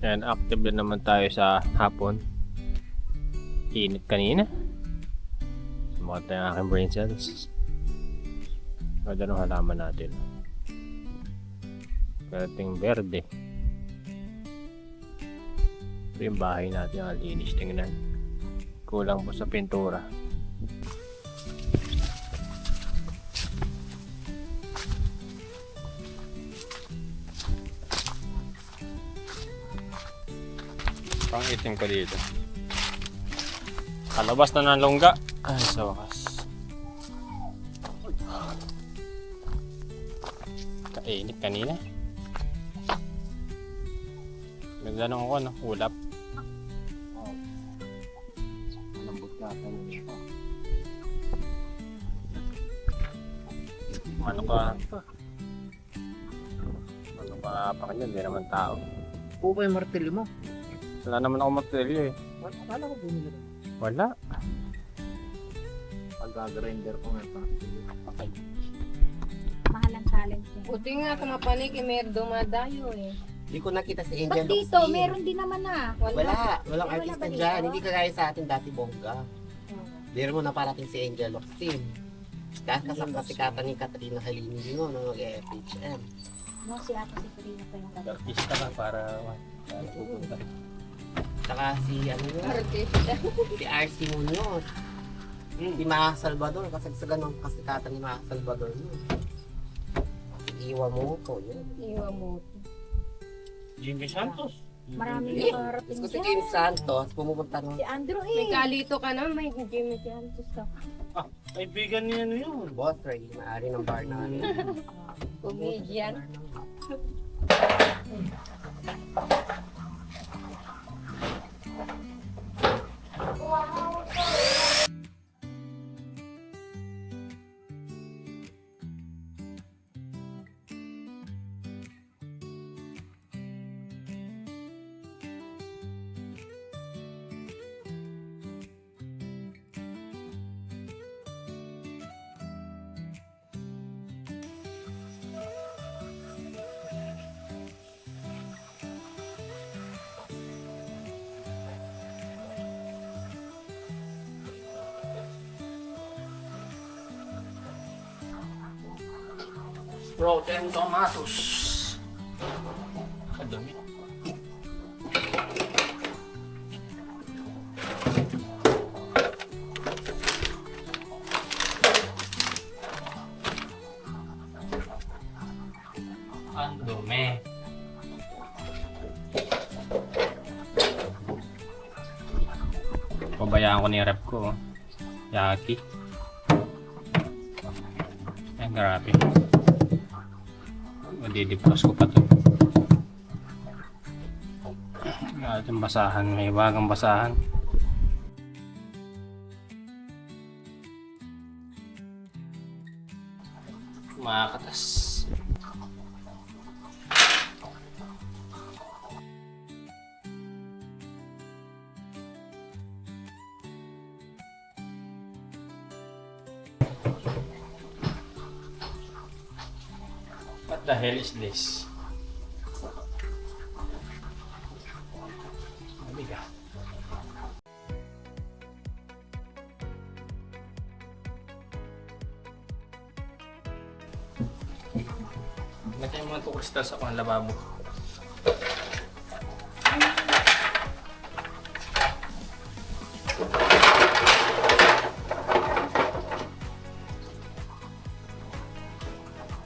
Yan, active na naman tayo sa hapon. Init kanina. Sumakot na yung aking brain cells. Ganda ng halaman natin. Karating verde. Ito yung bahay natin. Ang linis tingnan. Kulang po sa pintura. Pang itim ko dito. Kalabas na ng longga. Ay, sa wakas. Kainit kanina. Nagdanong ako, no? Ulap. Lambot na kanina. Ano ka? Ano ka pa kanya? Hindi naman tao. Oo ba yung martilyo mo? Wala naman ako material eh. Wala ko bumili rin. Wala. Pag-grinder ko nga pa. Okay. Mahal ang challenge niya. Buti nga kumapanig, may dumadayo eh. Hindi ko nakita si Angel Ba't dito? Locsin. Meron din naman na. Walang Wala artista ba dito? dyan. Hindi kagaya sa atin dati bongga. Hindi mo naparating si Angel Locsin. Dahil kasikatan ni Katrina Halini yun nung mag-FHM. No, si Ate si Karina pa yung Artista ka para pupunta. Tsaka si ano yun, Artista. si RC Munoz. Si Maha Salvador, kasagsagan ng kasikatan ni Maha Salvador yun. Iwa mo ko yun. Iwa mo. Jimmy Santos. Maraming Eh, nakarating gusto si dyan. James Santos, pumupunta nung Si Andrew May eh. kalito ka naman, may Jimmy Santos ka. Kaibigan niya ano yun. Boss Ray, maari ng bar namin. Comedian. Rotten tomatoes. Kadami. Ang dumi. Pabayaan ko ni rep ko. Oh. Yaki. Ay, grabe. Didipros ko pa to. Ating basahan, may bagang basahan. Makakatas. What the hell is this? Mabiga. Lagyan yung mga tukristal sa pang lababo.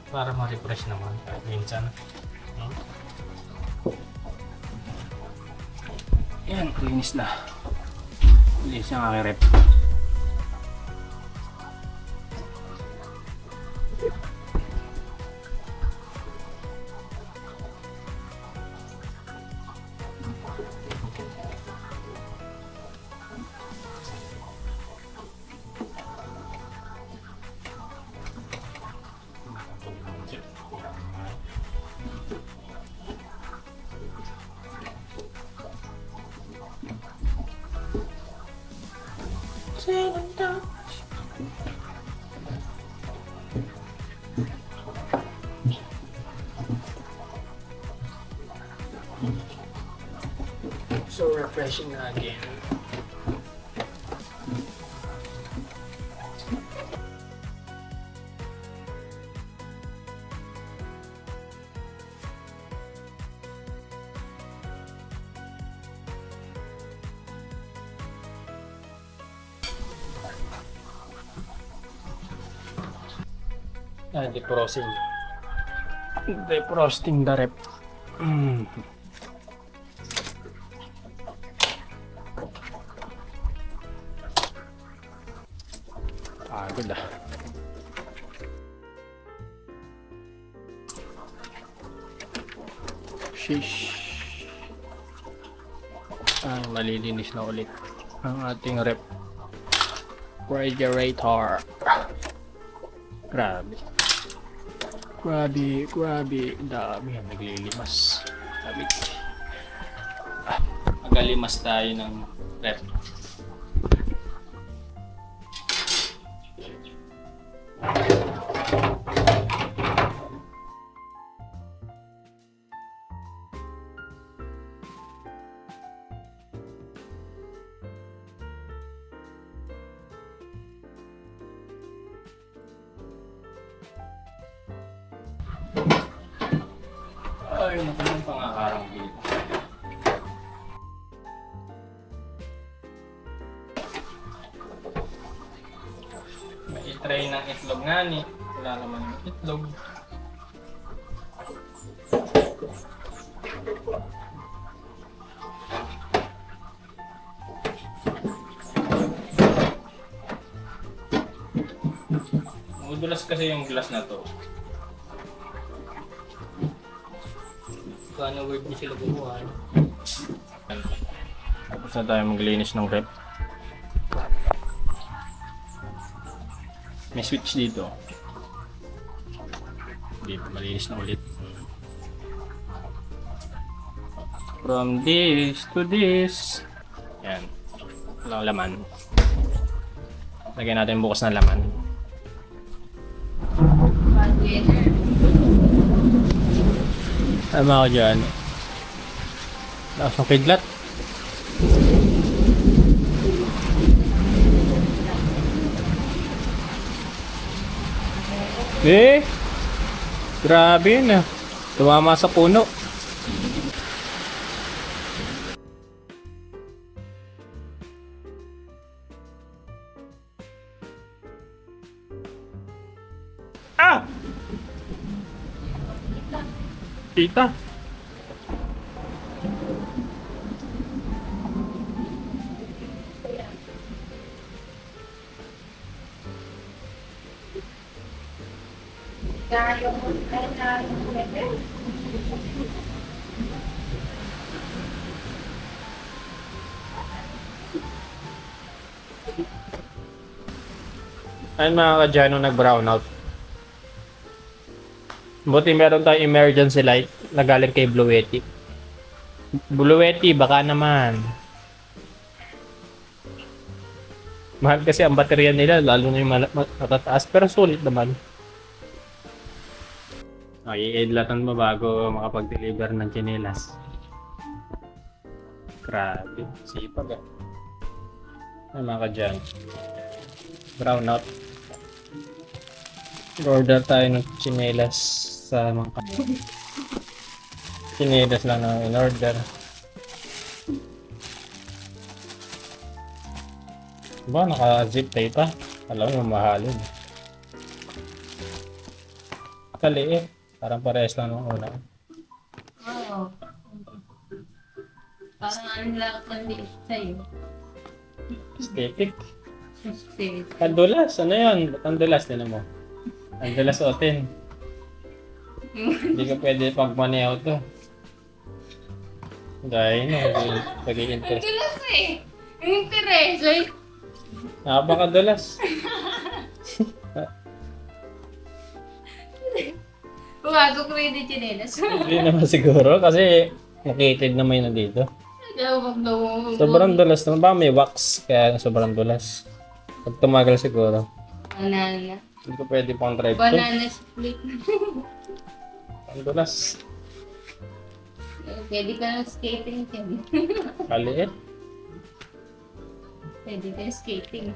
Para ma-refresh naman kahit minsan. Yan, linis na. Linis yung aking rep. So refreshing na again. Defrosting. Defrosting the rep. Pagod ah. Sheesh. Malilinis na ulit ang ating refrigerator. Grabe. Grabe. Dami yan, naglilimas. Sabi. Magalimas tayo ng rep. Ay, naku ng pangakarang dito. May tray ng itlog nga ni. Wala naman yung itlog. Madulas kasi yung glass na to. Sana word niya sila gumawa. Tapos na tayo maglinis ng rep. May switch dito. Dito, malinis na ulit. From this to this. Yan. Walang laman. Lagyan natin bukas ng laman. Tama ako dyan. Lakas ng kidlat. Grabe yun ah. Tumama sa puno. Ah! Tita. Ayun mga kadyano, nag-brownout. Buti meron tayong emergency light na galing kay Bluetti. Bluetti, baka naman. Mahal kasi ang baterya nila, lalo na yung matataas, pero sulit naman. Okay, i-idlatan mo bago makapag-deliver ng tsinelas. Grabe, sipag ah. Ay mga kadyan. Brownout. Order tayo ng tsinelas sa mga tsinelas lang na in-order. Ba, naka-zip tape pa? Alam mo, mahalin. Kaliit. Parang parehas lang ng una. Oo. Parang ang lahat ng liit sa'yo. Aesthetic. State. Kandulas, ano yun? Ba't kandulas? Tinan mo. Kandulas otin. Hindi ka pwede pagmaneho to. Dahil nag-i-interest. Tulas eh. Ang interes eh. Napakadulas. Pumasok ko yung chinelas. Hindi naman siguro kasi nakitid naman yun dito. Sobrang dulas naman. Baka may wax kaya sobrang dulas. Pag tumagal siguro. Banana. Hindi ko pwede pang drive to. Banana split. Ang dulas. Pwede ka ng skating dyan. Kaliit. Pwede ka ng skating.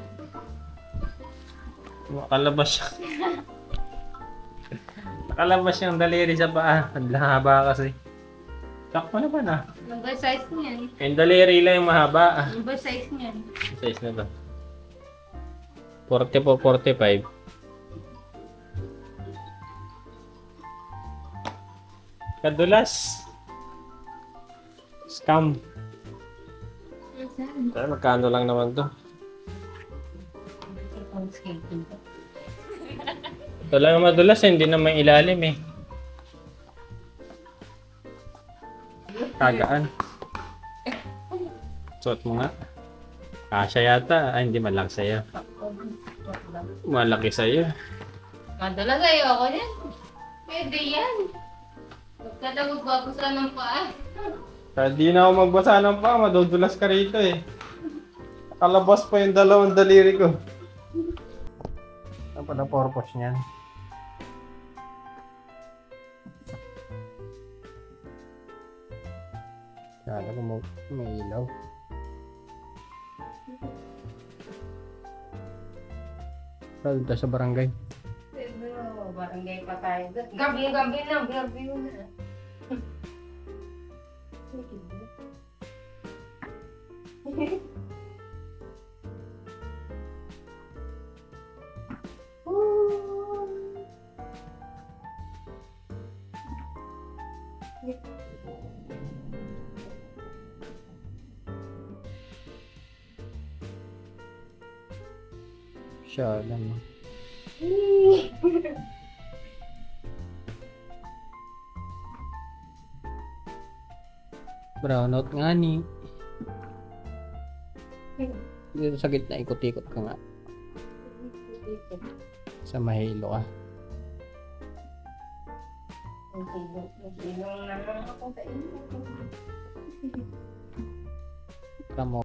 Nakalabas siya. Nakalabas yung daliri sa paa. Ang haba kasi. Sakto na ba na? Ano ba size niyan? Yung daliri lang yung mahaba. Ano ba size niyan? Size na to. 40 po, 45. Kadulas. Scam. Saan? Pero magkano lang naman to. Ang skating. Ito lang ang madulas, hindi naman ilalim eh. Kagaan. Suot mo nga. Kasya yata. Ay, hindi malaki sa'yo. Malaki sa'yo. Madala sa'yo ako yan. Pwede yan. Huwag ka na magbabasa ng paa. Kaya di na ako magbasa ng pa, madudulas ka rito eh. Nakalabas pa yung dalawang daliri ko. Ano pa na purpose niyan? Kala ko may ilaw. Saan tayo sa barangay? Barangay pa tayo. Gabi na. Gabi na. Siya lang. Brownout nga ni. Dito sa gitna, ikot-ikot ka nga. Sa mahilo ka. Nagsilong na lang ako sa inyo. Tamo.